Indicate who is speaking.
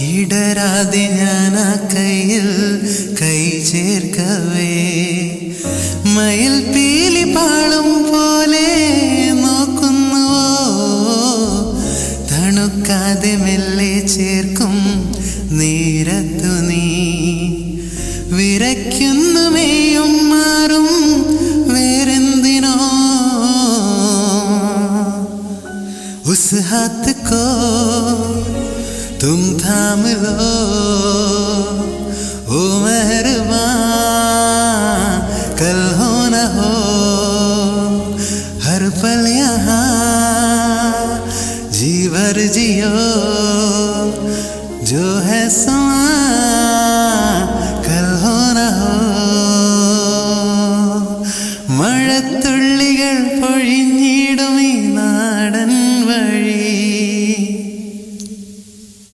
Speaker 1: ഇടരാതെ ഞാൻ ആ കയ്യിൽ കൈ ചേർക്കവേ മയിൽ പീലി പാളും പോലെ നോക്കുന്നുവോ തണുക്കാതെ മെല്ലെ ചേർക്കും നേരത്തു നീ വിരയ്ക്കുന്നു മേയും മാറും വേറെന്തിനോ ഉസ് ഹാത്ത് കോ तुम थाम लो ओ मेहरबान कल हो न हो हर पल यहाँ जी भर जियो जो है समा